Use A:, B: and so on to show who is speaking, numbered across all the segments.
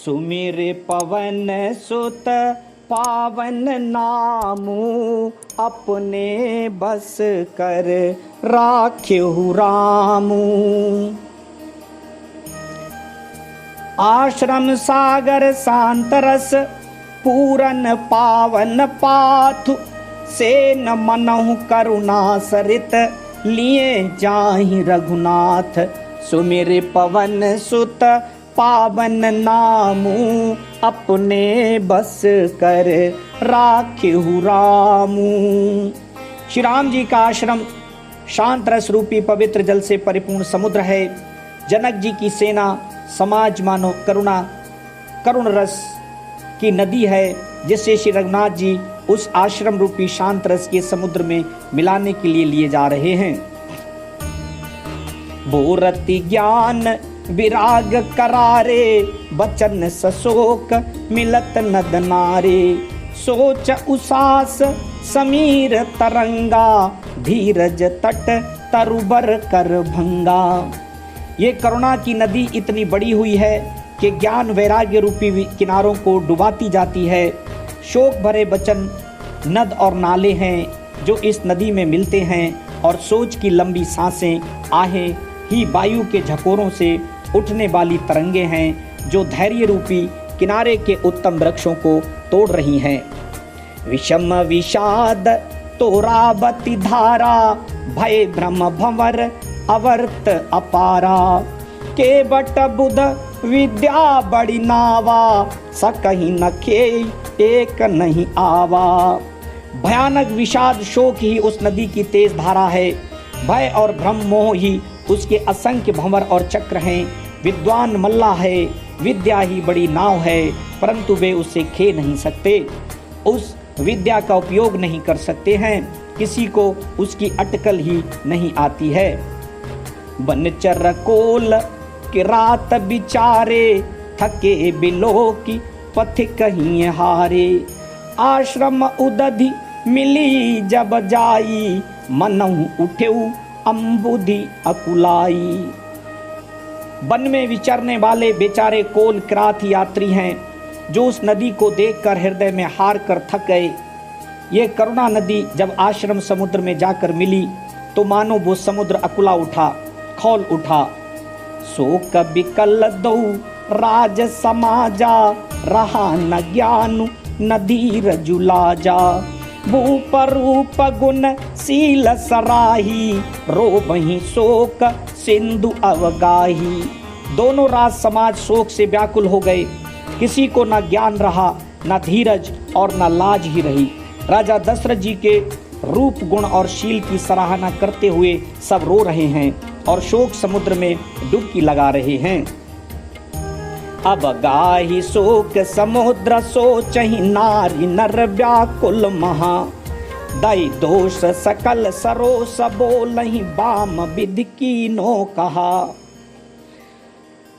A: सुमिर पवन सुत पावन नामू, अपने बस कर राख्यहु रामू। आश्रम सागर शांतरस, पूरन पावन पाथु, से न मनहु करुणा सरित, लिए जाहि रघुनाथ। सुमिर पवन सुत पावन नामू, अपने बस कर राख्यहु रामू। श्री राम जी का आश्रम शांत रस रूपी पवित्र जल से परिपूर्ण समुद्र है। जनक जी की सेना समाज मानो करुण रस की नदी है, जिससे श्री रघुनाथ जी उस आश्रम रूपी शांत रस के समुद्र में मिलाने के लिए लिए जा रहे हैं। बोरति ज्ञान विराग करारे, बचन सशोक मिलत नद नारे। सोच उसास समीर तरंगा, धीरज तट तरुबर कर भंगा। ये करुणा की नदी इतनी बड़ी हुई है कि ज्ञान वैराग्य रूपी किनारों को डुबाती जाती है। शोक भरे बचन नद और नाले हैं जो इस नदी में मिलते हैं, और सोच की लंबी सांसें आहें ही वायु के झकोरों से उठने वाली तरंगे हैं जो धैर्य रूपी किनारे के उत्तम वृक्षों को तोड़ रही हैं। विषम विषाद तोरावती धारा, भय भ्रम भंवर अवर्त अपारा। केवट बुध विद्या बड़ी नावा, सकहि न खेई एक नहीं आवा। भयानक विषाद शोक ही उस नदी की तेज धारा है, भय और भ्रम मोह ही उसके असंख्य भंवर और चक्र हैं। विद्वान मल्ला है, विद्या ही बड़ी नाव है, परंतु वे उससे खे नहीं सकते, उस विद्या का उपयोग नहीं कर सकते हैं, किसी को उसकी अटकल ही नहीं आती है। बनचर कोल कि रात बिचारे, थके बिलो की पथि कहीं हारे। आश्रम उदधि मिली जब जाई, मनहु उठेऊ अम्बुधि अकुलाई। वन में विचरने वाले बेचारे कोल किरात यात्री हैं, जो उस नदी को देखकर हृदय में हार कर थक गए। ये करुणा नदी जब आश्रम समुद्र में जाकर मिली तो मानो वो समुद्र अकुला उठा, खौल उठा। सो कभी कल दो राज समाजा, रहा न ज्ञान नदीर जुलाजा। भूप रूप गुण सील सराही, रोबहि शोक सिंधु अवगाही। दोनों राज समाज शोक से व्याकुल हो गए, किसी को न ज्ञान रहा, न धीरज और न लाज ही रही। राजा दशरथ जी के रूप गुण और शील की सराहना करते हुए सब रो रहे हैं और शोक समुद्र में डुबकी लगा रहे हैं। अब गाही शोक समुद्र सोचहि, नारी नर व्याकुल महा। दाई दोष सकल सरोस बोलहि, बाम विधि कीनो कहा।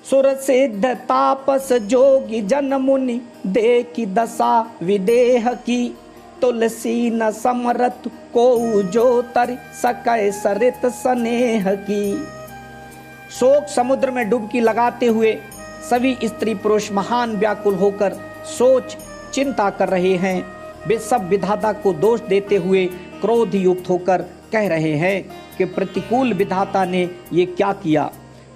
A: सुर सिद्ध तापस जोगी जन मुनि, देखी दशा विदेह की। तुलसी न समरत को जो तर सकै, सरित स्नेह की। शोक समुद्र में डुबकी लगाते हुए सभी स्त्री पुरुष महान व्याकुल होकर सोच चिंता कर रहे हैं। वे सब विधाता को दोष देते हुए क्रोध युक्त होकर कह रहे हैं कि प्रतिकूल विधाता ने ये क्या किया।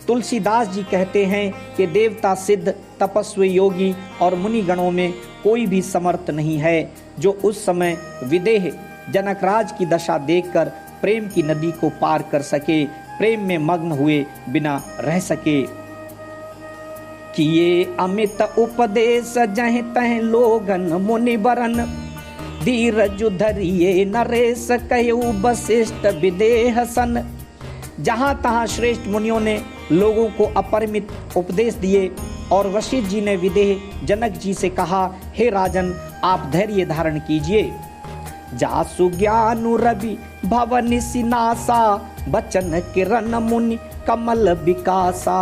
A: तुलसीदास जी कहते हैं कि देवता सिद्ध तपस्वी योगी और मुनिगणों में कोई भी समर्थ नहीं है जो उस समय विदेह जनकराज की दशा देखकर प्रेम की नदी को पार कर सके, प्रेम में मग्न हुए बिना रह सके। किए अमित उपदेश जह तह लोगन मुनिवरन, धीरज धरिए नरेश कहु वशिष्ठ विदेह सन। जहाँ तहाँ श्रेष्ठ मुनियों ने लोगों को अपरिमित उपदेश दिए और वशिष्ठ जी ने विदेह जनक जी से कहा, हे राजन आप धैर्य धारण कीजिए। जासु ज्ञानु रवि भवन सिनासा, बचन किरण मुनि कमल विकासा।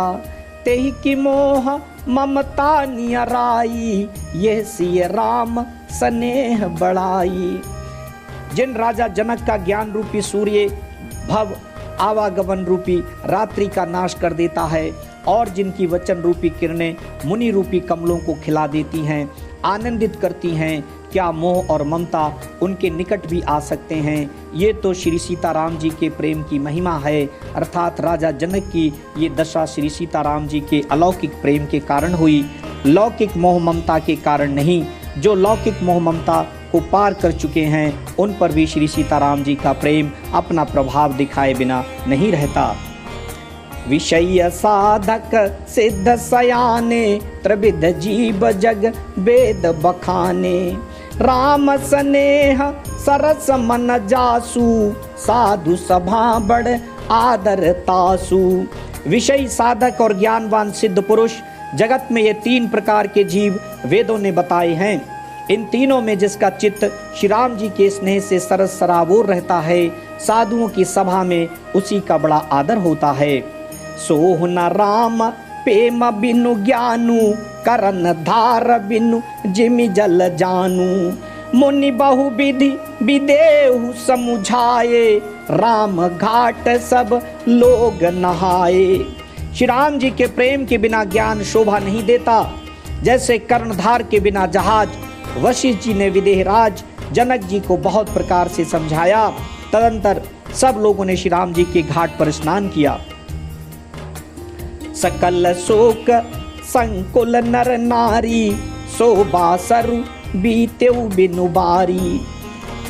A: तेहि की मोह ममता नियराई, यह सिय राम स्नेह बढ़ाई। जिन राजा जनक का ज्ञान रूपी सूर्य भव आवागमन रूपी रात्रि का नाश कर देता है और जिनकी वचन रूपी किरणें मुनि रूपी कमलों को खिला देती हैं, आनंदित करती हैं, क्या मोह और ममता उनके निकट भी आ सकते हैं। ये तो श्री सीताराम जी के प्रेम की महिमा है, अर्थात राजा जनक की ये दशा श्री सीताराम जी के अलौकिक प्रेम के कारण हुई, लौकिक मोह ममता के कारण नहीं। जो लौकिक मोह ममता को पार कर चुके हैं उन पर भी श्री सीताराम जी का प्रेम अपना प्रभाव दिखाए बिना नहीं रहता। विषय साधक सिद्ध सयाने, त्रिविध जीव जग वेद बखाने। राम स्नेह सरस मन जासु, साधु सभा बड़ आदर तासु। विषय साधक और ज्ञानवान सिद्ध पुरुष, जगत में ये 3 प्रकार के जीव वेदों ने बताए हैं। इन तीनों में जिसका चित्त श्री राम जी के स्नेह से सरस सराबोर रहता है, साधुओं की सभा में उसी का बड़ा आदर होता है। सोह न राम प्रेम बिनु ज्ञानु, करन धार बिनु जिमि जल जानू। मुनि बहु विधि विदेहु समुझाए, राम घाट सब लोग नहाए। श्री राम जी के प्रेम के बिना ज्ञान शोभा नहीं देता। जैसे कर्णधार के बिना जहाज, वशिष्ठ जी ने विदेहराज जनक जी को बहुत प्रकार से समझाया। तदंतर सब लोगों ने श्री राम जी के घाट पर स्नान किया। सकल शोक संकुल नर नारी, शोभा सरु बीतेउ बिनु बारी।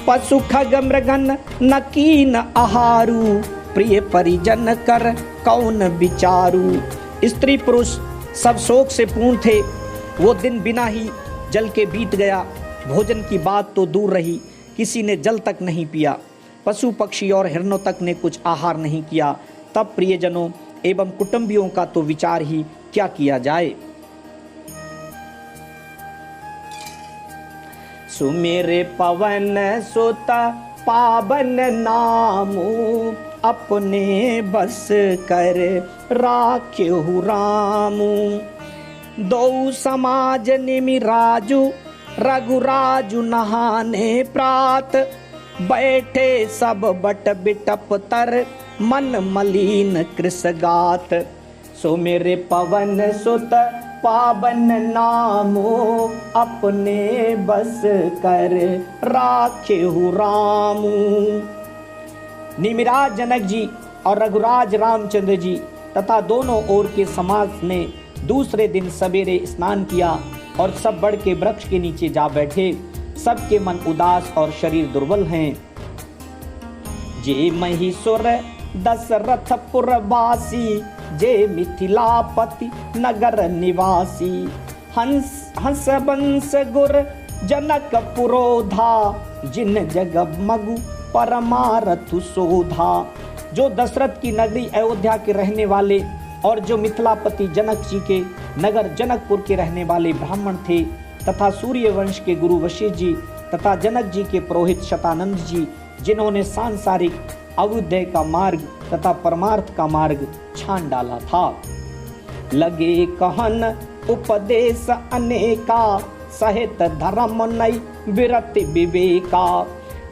A: पशु खग मृगन नकीन आहारू, प्रिय परिजन कर कौन विचारू। स्त्री पुरुष सब शोक से पूर्ण थे। वो दिन बिना ही जल के बीत गया। भोजन की बात तो दूर रही, किसी ने जल तक नहीं पिया। पशु पक्षी और हिरणों तक ने कुछ आहार नहीं किया। तब प्रियजनों एवं कुटुंबियों का तो विचार ही क्या किया जाए। सुमेरे पवन सुत पावन नामू, अपने बस कर राख्यहु रामू। दो समाज निमि राजू, रघुराजु नहाने प्रात। बैठे सब बट बिटप तर, मन मलिन कृस गात। सो मेरे पवन सुत पावन नामो, अपने बस कर राख्यहु रामू। निमिराज जनक जी और रघुराज रामचंद्र जी तथा दोनों ओर के समाज ने दूसरे दिन सवेरे स्नान किया और सब बड़ के वृक्ष के नीचे जा बैठे। सबके मन उदास और शरीर दुर्बल हैं। जे महिषुर दशरथ पुरवासी, जे मिथिलापति नगर निवासी। हंस हंस बंस गुर जनक पुरोधा, जिन जग मगु परमारथु शोधा। जो दशरथ की नगरी अयोध्या के रहने वाले और जो मिथिलापति जनक जी के नगर जनकपुर के रहने वाले ब्राह्मण थे, तथा सूर्य वंश के गुरु वशिष्ठ जी तथा जनक जी के पुरोहित शतानंद जी, जिन्होंने सांसारिक अभ्युदय का मार्ग तथा परमार्थ का मार्ग छान डाला था। लगे कहन उपदेश अनेका, सहित धर्म नई विरति विवेका।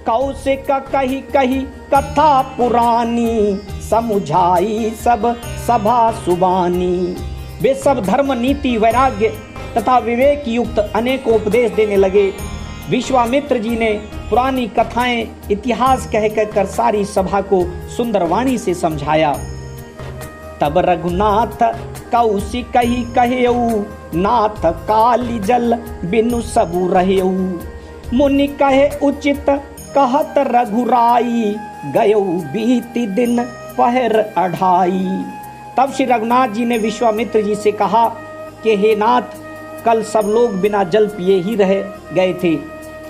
A: कौशिक कही कही कथा पुरानी, समुझाई सब सभा सुबानी। वे सब धर्म नीति वैराग्य तथा विवेक युक्त अनेक उपदेश देने लगे। विश्वामित्र जी ने पुरानी कथाएं इतिहास कह कर सारी सभा को सुंदर वाणी से समझाया। तब रघुनाथ कौशिक कही कहेऊ, नाथ काली जल बिनु सबु रहेऊ। मुनि कहे उचित कहत रघुराई, गयऊ बीती दिन पहर अढ़ाई। तब श्री रघुनाथ जी ने विश्वामित्र जी से कहा कि हे नाथ, कल सब लोग बिना जल पिए ही रह गए थे,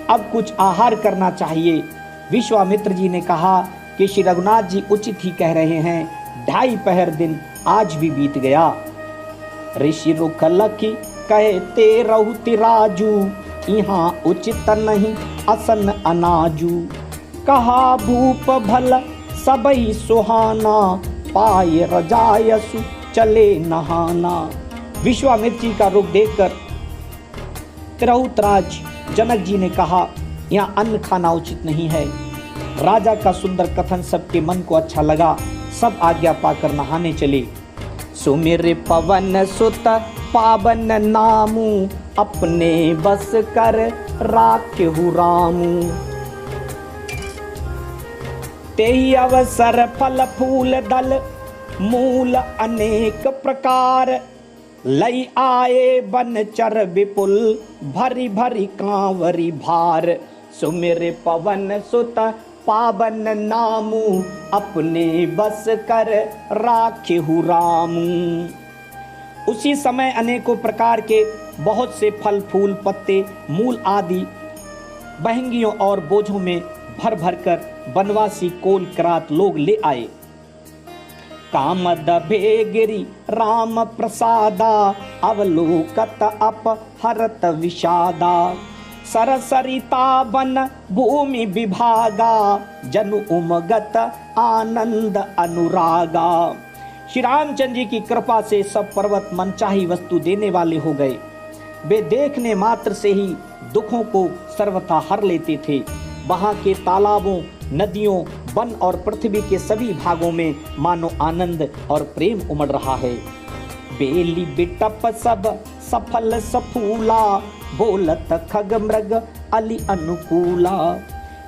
A: अब कुछ आहार करना चाहिए। विश्वामित्र जी ने कहा कि श्री रघुनाथ जी उचित ही कह रहे हैं, 2.5 पहर दिन आज भी बीत गया। ऋषि रुख लखी कहते रहुति राजू, यहाँ उचित नहीं असन अनाजू। कहा भूप भल सबई सुहाना, पाए रजायसु चले नहाना। विश्वामित्र जी का रुख देखकर तिरहुतराज जनक जी ने कहा, यहाँ अन्न खाना उचित नहीं है। राजा का सुंदर कथन सबके मन को अच्छा लगा। सब आज्ञा पाकर नहाने चले। सुमिर पवन सुत पावन नामू, अपने बस कर राख्यहु रामू। तेहि अवसर फल फूल दल, मूल अनेक प्रकार, लई आए बनचर विपुल, भरी भरी कांवरी भार। सुमिर पवन सुत पावन नामू, अपने बस कर राख्यहु रामू। उसी समय अनेकों प्रकार के बहुत से फल फूल पत्ते मूल आदि बहंगियों और बोझों में भर भर कर बनवासी कोल करात लोग ले आए। कामद भेगिरी राम प्रसादा, अवलोकत अपहरत विषादा। सरसरिता बन भूमि विभागा, जनु उमगत आनंद अनुरागा। श्री रामचंद्र जी की कृपा से सब पर्वत मनचाही वस्तु देने वाले हो गए। वे देखने मात्र से ही दुखों को सर्वथा हर लेते थे। वहां के तालाबों, नदियों, वन और पृथ्वी के सभी भागों में मानो आनंद और प्रेम उमड़ रहा है। बेली बिटप सब सफल सफूला, बोलत खग मृग अली अनुकूला।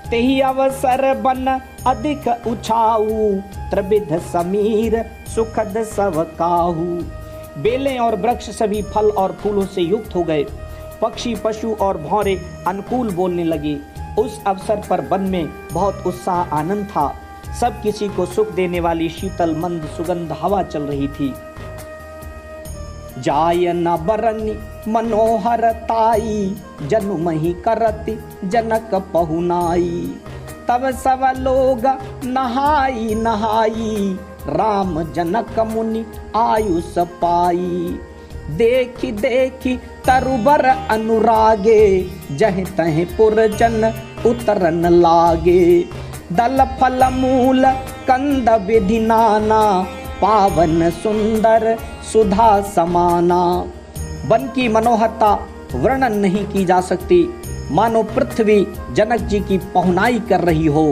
A: तेहि अवसर बन अधिक उछाऊ, त्रिविध समीर सुखद सब काहू। बेलें और वृक्ष सभी फल और फूलों से युक्त हो गए। पक्षी, पशु और भौरे अनुकूल बोलने लगे। उस अवसर पर वन में बहुत उत्साह आनंद था। सब किसी को सुख देने वाली शीतल मंद सुगंध हवा चल रही थी। जाय न बरनी मनोहर ताई, जनु मही करति जनक पहुनाई। तब सब लोग नहाई नहाई, राम जनक मुनि आयुष पाई। देखी देखी तरुबर अनुरागे, जह तह पुरजन उतरन लागे। दल फल मूल कंद विधि नाना, पावन सुंदर सुधा समाना। वन की मनोहरता वर्णन नहीं की जा सकती, मानो पृथ्वी जनक जी की पहुनाई कर रही हो।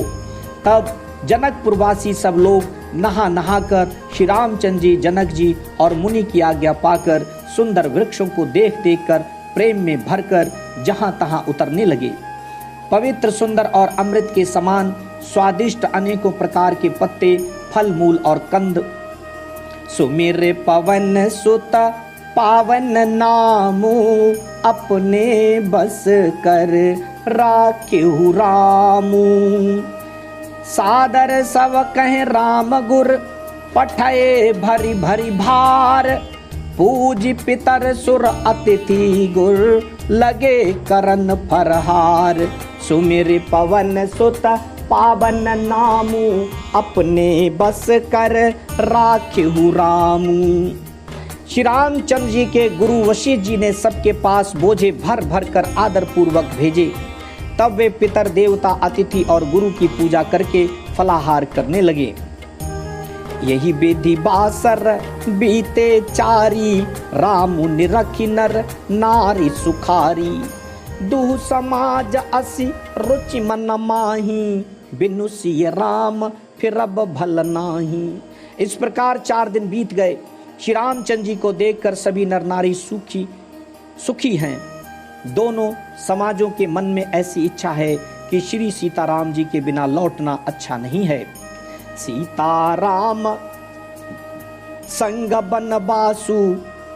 A: तब जनकपुरवासी सब लोग नहा नहा कर श्री रामचंद्र जी, जनक जी और मुनि की आज्ञा पाकर सुंदर वृक्षों को देख देख कर प्रेम में भरकर जहां तहां उतरने लगे। पवित्र, सुंदर और अमृत के समान स्वादिष्ट अनेकों प्रकार के पत्ते, फल मूल और कंद। सुमिर पवन सुत पावन नामू, अपने बस कर राख्यहु रामू। सादर सब कहे राम गुर, पठये भरी भरी भार। पूज पितर सुर अतिथि गुर, लगे करन फरहार। सुमिर पवन सुत पावन नामू, अपने बस कर राख्यहु रामू। श्री रामचंद्र जी के गुरु वशिष्ठ जी ने सबके पास बोझे भर भर कर आदर पूर्वक भेजे। तब वे पितर, देवता, अतिथि और गुरु की पूजा करके फलाहार करने लगे। यही विधि बासर बीते चारी, राम निरखि नर नारी सुखारी। दुह समाज असी रुचि मन माही, बिनु सिय राम फिर अब भल नाही। इस प्रकार 4 दिन बीत गए। श्री रामचंद्र जी को देखकर सभी नर नारी सुखी हैं। दोनों समाजों के मन में ऐसी इच्छा है कि श्री सीताराम जी के बिना लौटना अच्छा नहीं है। सीताराम संग बनवासु,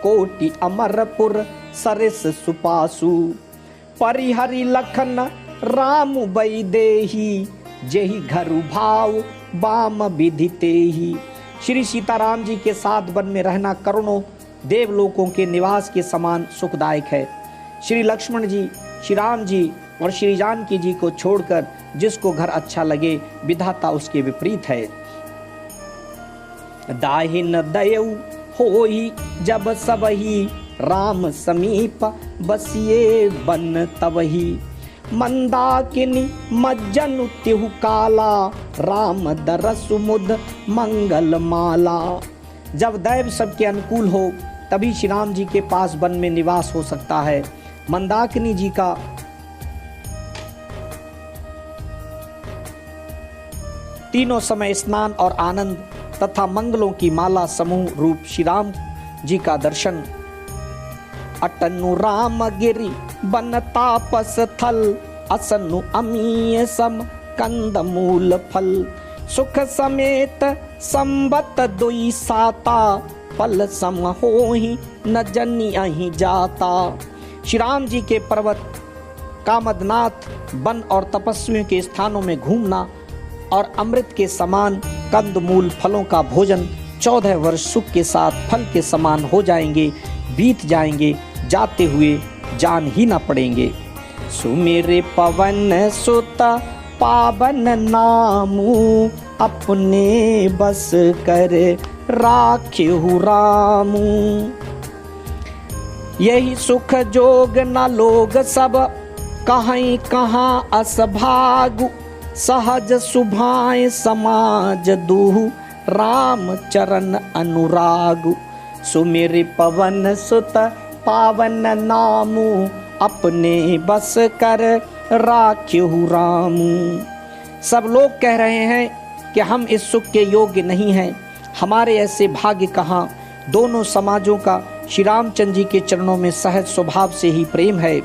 A: कोटि अमरपुर सरिस सुपासु। परिहरि लखन राम वैदेही, जेहि घरु भाव बाम विधितेहि। श्री सीताराम जी के साथ वन में रहना करोड़ों देवलोकों के निवास के समान सुखदायक है। श्री लक्ष्मण जी, श्री राम जी और श्री जानकी जी को छोड़कर जिसको घर अच्छा लगे, विधाता उसके विपरीत है। दाहिन दयऊ होई जब सबही, राम समीप बसिए बन तबही। मंदाकिनी मज्जनु तिहु काला, राम दरसु मुद मंगल माला। जब दैव सबके अनुकूल हो तभी श्री राम जी के पास वन में निवास हो सकता है। मंदाकिनी जी का तीनों समय स्नान और आनंद तथा मंगलों की माला समूह रूप श्री राम जी का दर्शन। अटनु राम गिरि बन तापस थल, असनु अमीय सम कंद मूल फल। सुख समेत संबत दुई साता, पल सम होहि न जनी अहि जाता। श्री राम जी के पर्वत कामदनाथ वन और तपस्वियों के स्थानों में घूमना और अमृत के समान कंद मूल फलों का भोजन 14 वर्ष सुख के साथ फल के समान हो जाएंगे, बीत जाएंगे, जाते हुए जान ही ना पड़ेंगे। सुमेरे पवन सुत पावन नामू, अपने बस कर राख्यहु रामू। यही सुख जोग न लोग सब, कहीं कहाँ असभागु। सहज सुभाए समाज दूहु, राम चरण अनुरागु। सुमेरे पवन सुत पावन नामू, अपने बस कर राख्यहु रामू। सब लोग कह रहे हैं कि हम इस सुख के योग्य नहीं हैं, हमारे ऐसे भाग्य कहाँ। दोनों समाजों का श्री रामचंद्र जी के चरणों में सहज स्वभाव से ही प्रेम है।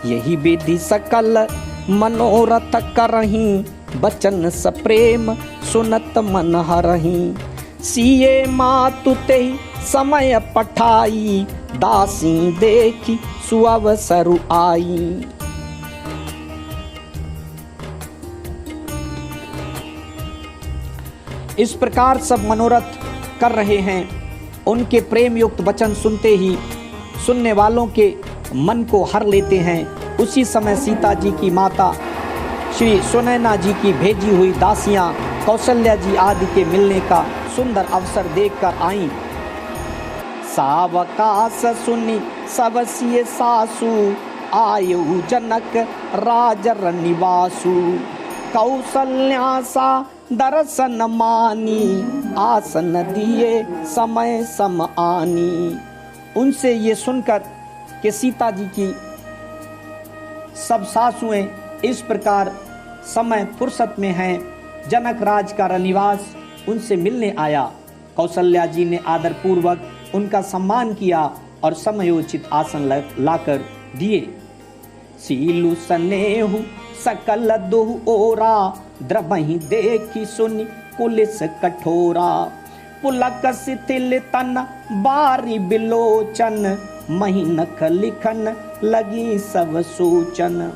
A: यही विधि सकल मनोरथ करही, बचन सप्रेम सुनत मन हरही। सिए मातु तेहि समय पठाई, दासी देखी सुअवसरु आई। इस प्रकार सब मनोरथ कर रहे हैं। उनके प्रेम युक्त वचन सुनते ही सुनने वालों के मन को हर लेते हैं। उसी समय सीता जी की माता श्री सुनैना जी की भेजी हुई दासियां कौशल्या जी आदि के मिलने का सुंदर अवसर देखकर आईं। सावकाश सुनी सब सिय सासु, आयु जनक राजर निवासु। कौशल्या सा दर्शन मानी, आसन दिए समय सम आनी। उनसे ये सुनकर कि सीता जी की सब सासुएं इस प्रकार समय फुर्सत में हैं, जनक राज का रनिवास उनसे मिलने आया। कौशल्या जी ने आदर पूर्वक उनका सम्मान किया और समयोचित आसन लाकर दिए। सीलु सनेहु सकल दुहु ओरा, द्रबहि देखी सुनि कुलिस कठोरा। पुलक शिथिल तन बारी बिलोचन, मही नख लिखन लगी सब सूचन।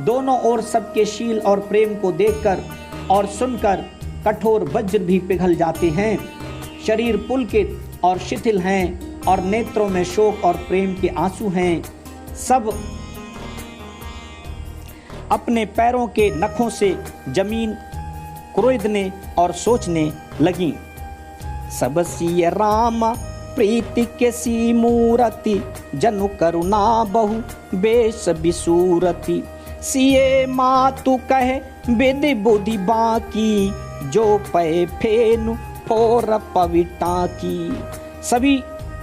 A: दोनों ओर सबके शील और प्रेम को देखकर और सुनकर कठोर वज्र भी पिघल जाते हैं। शरीर पुलकित और शिथिल हैं और नेत्रों में शोक और प्रेम के आंसू हैं। सब अपने पैरों के नखों से जमीन क्रोधने और सोचने लगी। सब सिय राम प्रीति के सी मूरति, जनु करुणा बहु बेश बिसूरति। सिए मातु कहे विधि बुद्धि बाकी, जो पै फेनु फोर पविटा की। सभी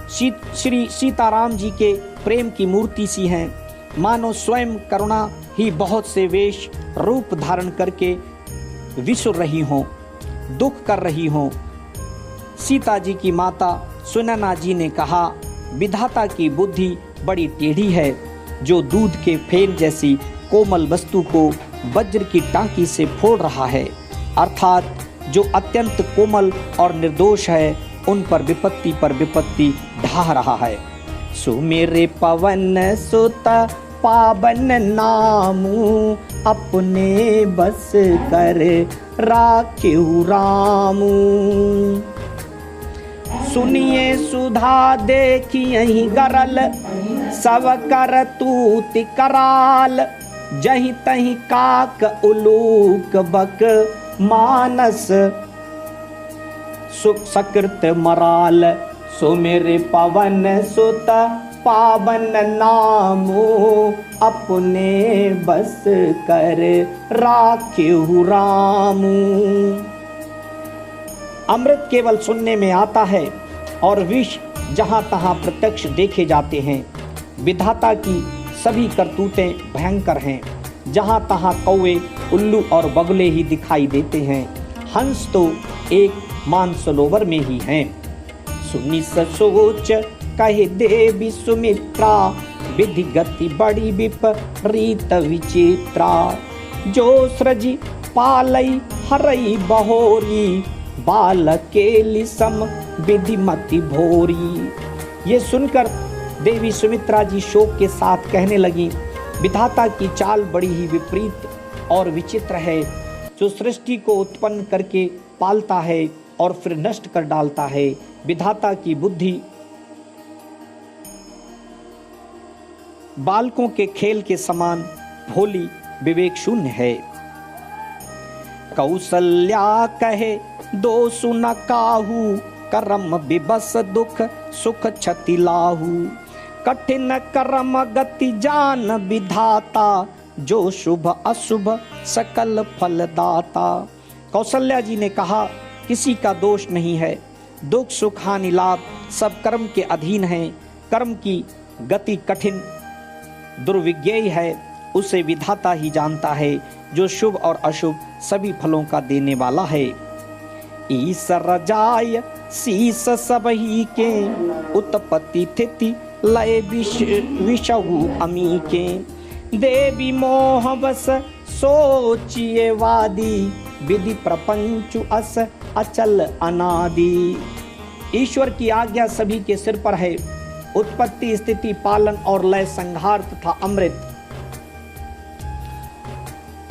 A: श्री सीताराम जी के प्रेम की मूर्ति सी हैं, मानो स्वयं करुणा ही बहुत से वेश रूप धारण करके विसुर रही हों, दुख कर रही हों। सीता जी की माता सुनैना जी ने कहा, विधाता की बुद्धि बड़ी टेढ़ी है, जो दूध के फेन जैसी कोमल वस्तु को वज्र की टांकी से फोड़ रहा है, अर्थात जो अत्यंत कोमल और निर्दोष है, उन पर विपत्ति ढा रहा है। सुमेरे पवन सुत पावन नामू, अपने बस कर राख्यहु रामू। सुनिए सुधा देखियहि गरल, सब कर तूति कराल। जहि तहि काक उलूक बक, मानस सुख सकृत मराल। सुमेरे पवन सुत पावन नामो, अपने बस कर राख्यहु रामू। अमृत केवल सुनने में आता है और विष जहाँ तहाँ प्रत्यक्ष देखे जाते हैं। विधाता की सभी करतूतें भयंकर हैं। जहाँ तहाँ कौवे, उल्लू और बगुले ही दिखाई देते हैं। हंस तो एक मानसरोवर में ही हैं। सुनी सोच कहे देवी सुमित्रा, विधि गति बड़ी विपरीत विचित्रा। जो सृजी पालई हरई बहोरी, बालकेली सम विधि मति भोरी। ये सुनकर देवी सुमित्रा जी शोक के साथ कहने लगी, विधाता की चाल बड़ी ही विपरीत और विचित्र है, जो सृष्टि को उत्पन्न करके पालता है और फिर नष्ट कर डालता है। विधाता की बुद्धि बालकों के खेल के समान भोली विवेक शून्य है। कौसल्या कहे दो सुन काहू, कर्म विबस दुख सुख क्षति लाहू। कठिन कर्म गति जान विधाता, जो शुभ अशुभ सकल फलदाता। कौशल्या जी ने कहा, किसी का दोष नहीं है, दुख सुख हानि लाभ सब कर्म के अधीन है। कर्म की गति कठिन दुर्विज्ञेय है, उसे विधाता ही जानता है, जो शुभ और अशुभ सभी फलों का देने वाला है। ईश्वर जाय शीस सबही के, उत्पत्ति स्थिति लय विषऊ अमी के। देवी मोहवश सोचिए वादी, विधि प्रपंच अस अचल अनादि। ईश्वर की आज्ञा सभी के सिर पर है, उत्पत्ति स्थिति पालन और लय संहार तथा अमृत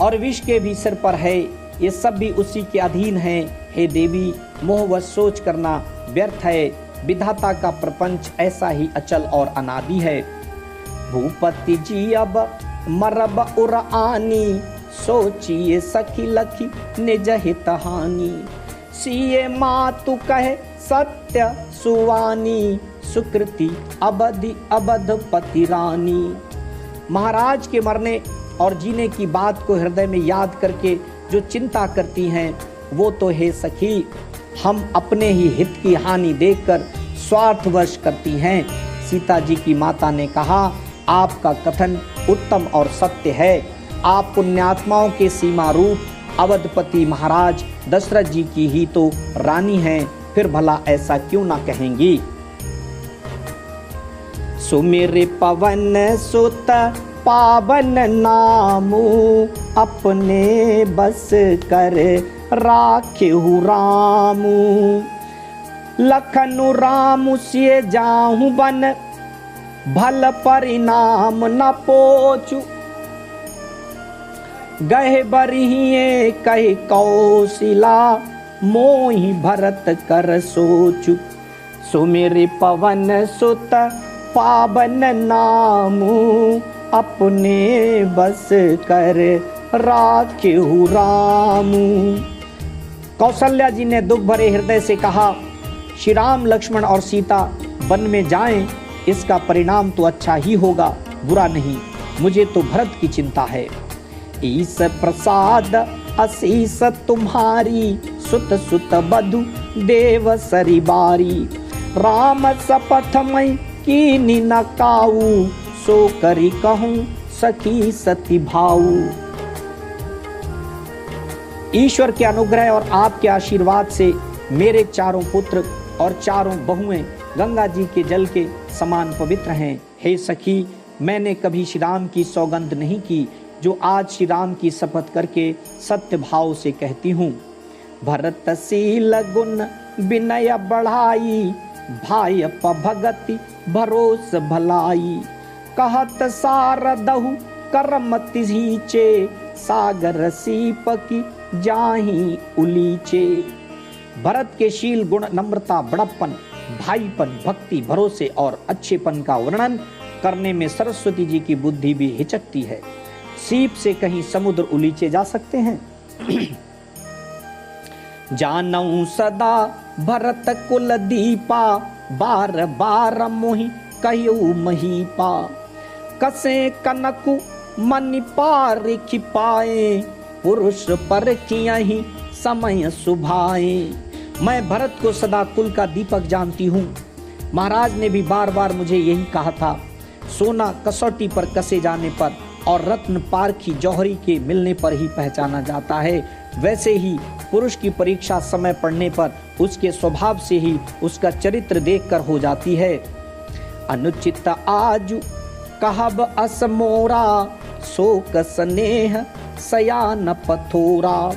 A: और विष के भी सिर पर है, ये सब भी उसी के अधीन है। हे देवी, मोहवश सोच करना व्यर्थ है, विधाता का प्रपंच ऐसा ही अचल और अनादि है। भूपति जी अब मरब उर आनी, सोचिए सखी लखी निज हित हानि। सिए मातु कहे सत्य सुवानी, सुकृति अबधि अबध पति रानी। महाराज के मरने और जीने की बात को हृदय में याद करके जो चिंता करती हैं, वो तो हे सखी हम अपने ही हित की हानि देखकर स्वार्थवश करती हैं। सीता जी की माता ने कहा, आपका कथन उत्तम और सत्य है। आप पुण्यात्माओं के सीमा रूप अवधपति महाराज दशरथ जी की ही तो रानी हैं, फिर भला ऐसा क्यों ना कहेंगी। सुमिर पवन सुत पावन नामू, अपने बस कर राखेहु रामू। लखनु रामु सिए जाहु बन, भल परिणाम न पोचु। गहे बरिहिए कहि कौशिला, मोहि भरत कर सोचु। सुमिर पवन सुत पावन नामू, अपने बस कर राखेहु रामू। कौशल्या जी ने दुख भरे हृदय से कहा, श्री राम लक्ष्मण और सीता वन में जाएं, इसका परिणाम तो अच्छा ही होगा, बुरा नहीं। मुझे तो भरत की चिंता है। ईस प्रसाद असीस तुम्हारी, सुत सुत बधु देव सरिबारी। राम सपथ मई कीनी न काऊ, सो करी कहूँ सखी सती भाऊ। ईश्वर के अनुग्रह और आपके आशीर्वाद से मेरे चारों पुत्र और चारों बहुएं गंगा जी के जल के समान पवित्र हैं। हे सखी, मैंने कभी श्री राम की सौगंध नहीं की, जो आज श्री राम की शपथ करके सत्य भाव से कहती हूँ। भरतशील गुण विनय बढ़ाई, भाई भगति भरोस भलाई। कहत सारदहु कर्म तिझीचे, सागर सीप की जाही उलीचे। भरत के शील गुण नम्रता बड़प्पन भाईपन भक्ति भरोसे और अच्छेपन का वर्णन करने में सरस्वती जी की बुद्धि भी हिचकती है। सीप से कहीं समुद्र उलीचे जा सकते हैं। जानऊ सदा भरत कुल दीपा, बार बार मोहि कहियो महीपा। कसे कनकु मन पार खिपाए, पुरुष पर कियहि समय सुभाए। मैं भरत को सदा कुल का दीपक जानती हूँ। महाराज ने भी बार बार मुझे यही कहा था। सोना कसौटी पर कसे जाने पर और रत्न पारखी जौहरी के मिलने पर ही पहचाना जाता है। वैसे ही पुरुष की परीक्षा समय पड़ने पर उसके स्वभाव से ही उसका चरित्र देखकर हो जाती है। अनुचित आजु कहब अस मोरा, शोक स्नेह सयान पथोरा।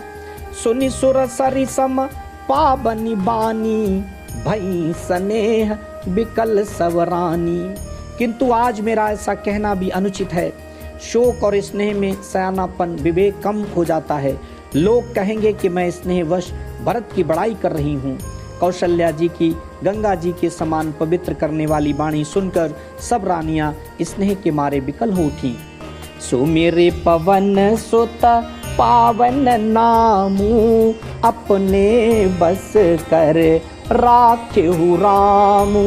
A: सुनि सुर सरिसम पावनी बानी, भई स्नेह बिकल सवरानी। किंतु आज मेरा ऐसा कहना भी अनुचित है। शोक और स्नेह में सयानापन विवेक कम हो जाता है। लोग कहेंगे कि मैं स्नेहवश भरत की बड़ाई कर रही हूँ। कौशल्या जी की गंगा जी के समान पवित्र करने वाली वाणी सुनकर सब रानियां स्नेह के मारे विकल हो उठी। सुमेरे पवन सुत पावन नामू, अपने बस कर राखेहु रामू।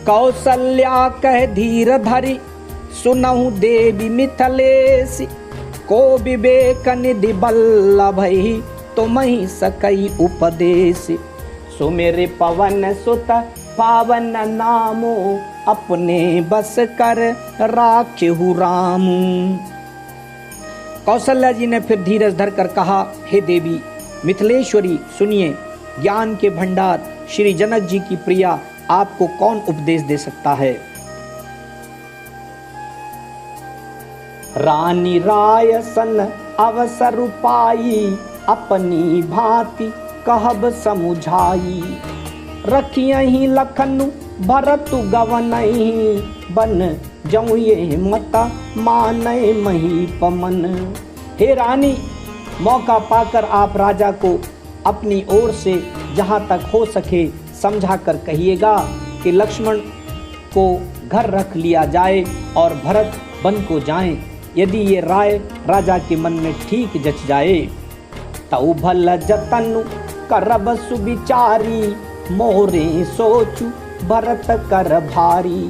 A: कौशल्या कह धीर धरि, सुनहु देवी मिथिलेश। को विवेक निधि बल्लभई, तुमहि सकई उपदेश। सुमेरे पवन सुत पावन नामो, अपने बस कर राखेहु रामू। कौशल्या जी ने फिर धीरज धरकर कहा, हे देवी मिथिलेश्वरी सुनिए, ज्ञान के भंडार श्री जनक जी की प्रिया आपको कौन उपदेश दे सकता है। रानी राय सन अवसर पाई, अपनी भांति कहब समुझाई। रखियहि लखनु भरतु गवनहि, बन जऊँ ये मत मानय महीपमन। हे रानी, मौका पाकर आप राजा को अपनी ओर से जहाँ तक हो सके समझा कर कहिएगा कि लक्ष्मण को घर रख लिया जाए और भरत वन को जाएं। यदि ये राय राजा के मन में ठीक जच जाए, तऊ भल जतनु करब सुविचारी। मोरे सोचु भरत कर भारी,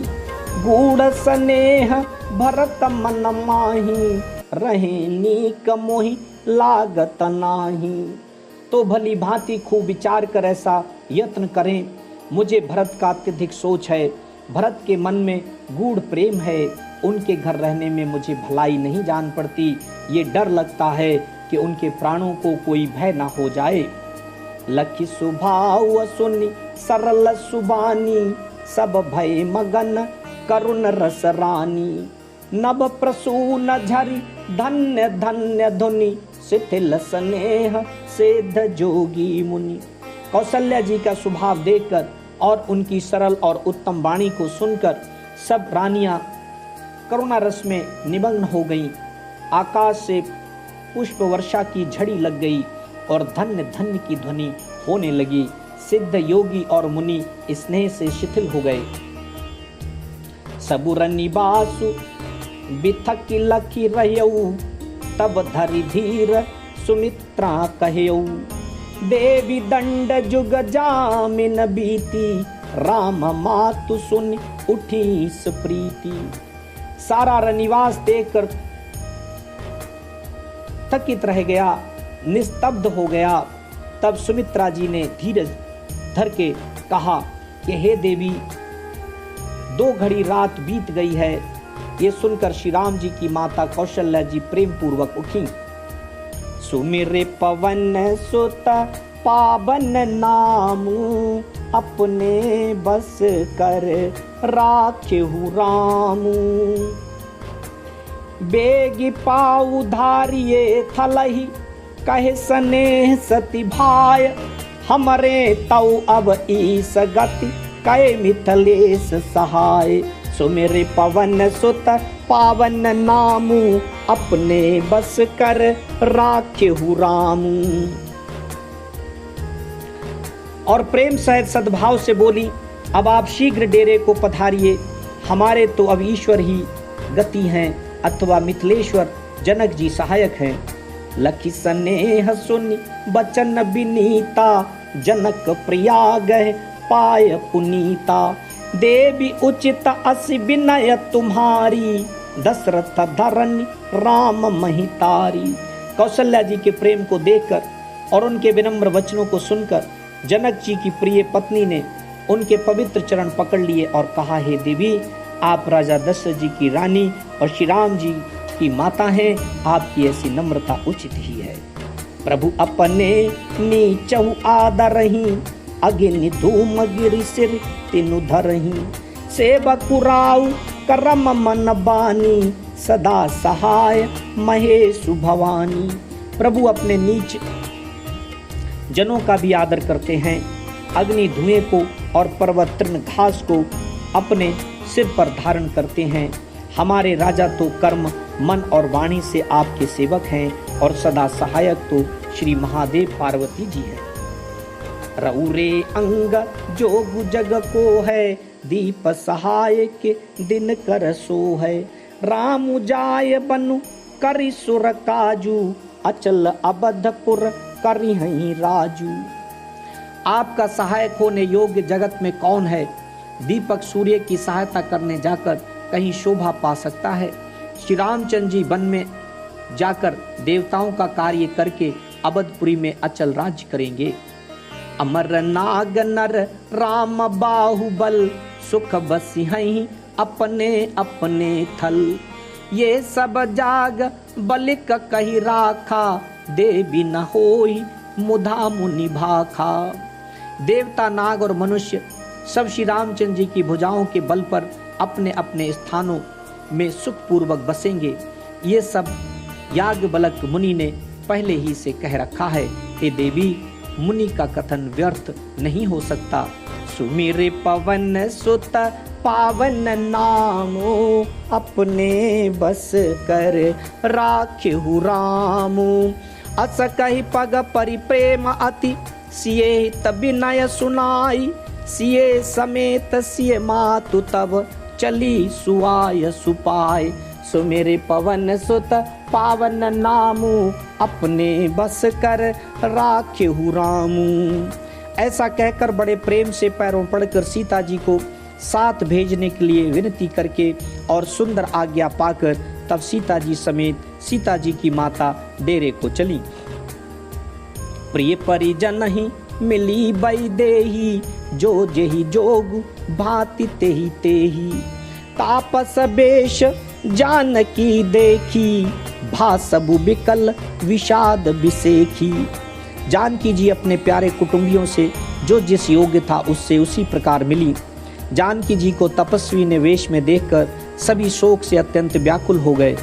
A: गूढ़ स्नेह भरत मन माही। रहे नीक मोहि लागत नाही। तो भली भांति खूब विचार कर ऐसा यत्न करें। मुझे भरत का अत्यधिक सोच है। भरत के मन में गूढ़ प्रेम है। उनके घर रहने में मुझे भलाई नहीं जान पड़ती। ये डर लगता है कि उनके प्राणों को कोई भय ना हो जाए। लखी सुभाव सुनि सरल सुबानी, सब भय मगन करुण रस रानी। नभ प्रसून झरि धन्य धन्य धुनि, शिथिल स्नेह सेध जोगी मुनि। कौशल्या जी का स्वभाव देखकर और उनकी सरल और उत्तम वाणी को सुनकर सब रानियां करुणा रस में निमग्न हो गईं। आकाश से पुष्प वर्षा की झड़ी लग गई और धन्य धन्य की ध्वनि होने लगी। सिद्ध योगी और मुनि स्नेह से शिथिल हो गए। सबुर निवासु बिथक लखी रहऊ, तब धरि धीर सुमित्रा कहऊ। देवी दंड जुग जामिन बीती, राम मातु सुन उठी सुप्रीति। सारा रनिवास देखकर थकित रह गया, निस्तब्ध हो गया। तब सुमित्रा जी ने धीरज धर के कहा कि हे देवी, 2 घड़ी रात बीत गई है। ये सुनकर श्री राम जी की माता कौशल्या जी प्रेम पूर्वक उठी। सुमिरे पवन सुत पावन नामू, अपने बस कर राखेहु रामू। बेगी पाऊ धारिये थलहि, कहे स्नेह सति भाय। हमरे तऊ अब ईस गति, कहे मिथिलेश सहाय। सुमेरे पवन सुत पावन नामू, अपने बस कर राखेहु रामू। और प्रेम सहित सद्भाव से बोली, अब आप शीघ्र डेरे को पधारिए। हमारे तो अब ईश्वर ही गति हैं अथवा मिथिलेश्वर जनक जी सहायक हैं। लखी स्नेह सुनि बचन बिनीता, जनक प्रिया गए पाय पुनीता। देवी उचित असि विनय तुम्हारी, दशरथ धरनी राम महितारी। कौशल्या जी के प्रेम को देखकर और उनके विनम्र वचनों को सुनकर जनक जी की प्रिय पत्नी ने उनके पवित्र चरण पकड़ लिए और कहा, हे देवी, आप राजा दशरथ जी की रानी और श्री राम जी आपकी माता हैं, आपकी ऐसी नम्रता उचित ही है। प्रभु अपने नीचहु आदरही, अग्नि धूम गिरि सिर तिनु धरही। सेवकुराउ करम मन बानी, सदा सहाय महेशु भवानी। प्रभु अपने नीच जनों का भी आदर करते हैं, अग्नि धुएं को और पर्वत तृण घास को अपने सिर पर धारण करते हैं। हमारे राजा तो कर्म मन और वाणी से आपके सेवक हैं और सदा सहायक तो श्री महादेव पार्वती जी हैं। रउरे अंग जोग जग को है, दीप सहाय के दिन कर सो है। राम जाय बनु करि सुर काजू, अचल अबधपुर करि हई राजू। आपका सहायक होने योग्य जगत में कौन है? दीपक सूर्य की सहायता करने जाकर कहीं शोभा पा सकता है? श्री रामचंद्र जी वन में जाकर देवताओं का कार्य करके अवधपुरी में अचल राज्य करेंगे। अमर नाग नर राम बाहुबल, सुख बसिहहि अपने अपने थल। ये सब जाग बलिक कही राखा, देवी न होई मुधा मुनि भाखा। देवता नाग और मनुष्य सब श्री रामचंद्र जी की भुजाओं के बल पर अपने अपने स्थानों में सुखपूर्वक बसेंगे। ये सब याज्ञवल्क्य मुनि ने पहले ही से कह रखा है। हे देवी, मुनि का कथन व्यर्थ नहीं हो सकता। सुमिरे पवन सुत पावन नामो, अपने बस कर राख्यहु रामो। अस कहि पग परिप्रेम अति, सिए तब विनय सुनाई। सिए समेत सिए मातु तब, चली सुआय सुपाय। सुमेरे पवन सुत पावन नामू, अपने बस कर राख्यहु रामू। ऐसा कहकर बड़े प्रेम से पैरों पड़कर सीता जी को साथ भेजने के लिए विनती करके और सुंदर आज्ञा पाकर तब सीता जी समेत सीता जी की माता डेरे को चली। प्रिय परिजन ही मिली बई देही, जो जेहि जोग भांति तेहि तेहि। तापस बेश जानकी देखी, भासबु बिकल विषाद बिसेखी। जानकी जी अपने प्यारे कुटुंबियों से जो जिस योग्य था उससे उसी प्रकार मिली। जानकी जी को तपस्वी ने वेश में देखकर सभी शोक से अत्यंत व्याकुल हो गए।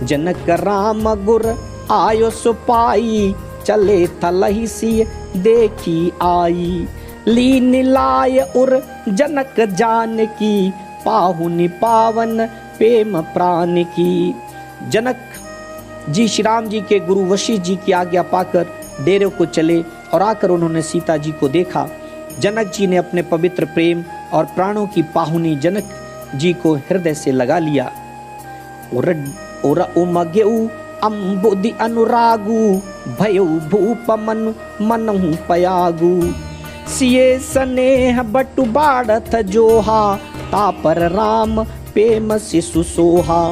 A: जनक राम गुर आयो सुपाई, चले थलहि सिय देखी आई। लीन लाय उर जनक जानकी, पाहुनि पावन प्रेम प्राण की। जनक जी श्री राम जी के गुरु वशिष्ठ जी की आज्ञा पाकर डेरे को चले और आकर उन्होंने सीता जी को देखा। जनक जी ने अपने पवित्र प्रेम और प्राणों की पाहुनी जनक जी को हृदय से लगा लिया। उर उमगेउ अम्बुदि अनुरागु, भयउ भूप मनु मनहु पयागु। सिए स्नेह बटु बाढ़त जोहा, तापर राम प्रेम शिशु सोहा।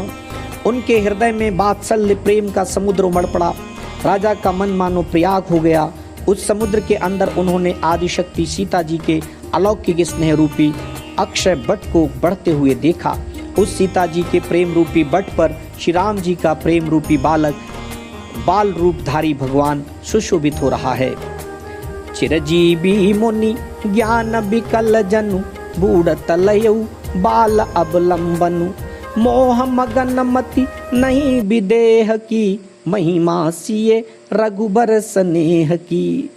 A: उनके हृदय में वात्सल्य प्रेम का समुद्र उमड़ पड़ा। राजा का मन मानो प्रयाग हो गया। उस समुद्र के अंदर उन्होंने आदिशक्ति सीता जी के अलौकिक स्नेह रूपी अक्षय बट को बढ़ते हुए देखा। उस सीता जी के प्रेम रूपी बट पर श्री राम जी का प्रेम रूपी बाल रूपधारी भगवान सुशोभित हो रहा है। चिरजीवी मुनि ज्ञान विकल जनु, बूढ़ तलयउ बाल अवलंबनु। मोह मगन मति नहीं विदेह की, महिमा सिए रघुबर स्नेह की।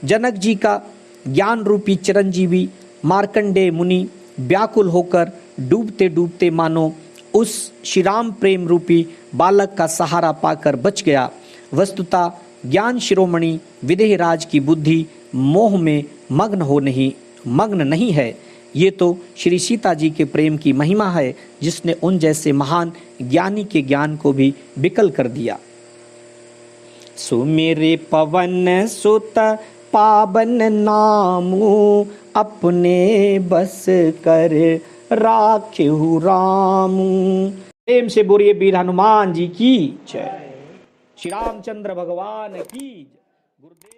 A: जनक जी का ज्ञान रूपी चिरंजीवी मार्कंडेय मुनि व्याकुल होकर डूबते डूबते मानो उस श्री राम प्रेम रूपी बालक का सहारा पाकर बच गया। वस्तुतः ज्ञान शिरोमणि विदेहराज की बुद्धि मोह में मग्न नहीं है। ये तो श्री सीता जी के प्रेम की महिमा है, जिसने उन जैसे महान ज्ञानी के ज्ञान को भी विकल कर दिया। सुमेरे पवन सुत पावन नामू, अपने बस कर राख्यहु रामू। प्रेम से बोलिए वीर हनुमान जी की जय। श्री रामचंद्र भगवान की जय। गुरुदेव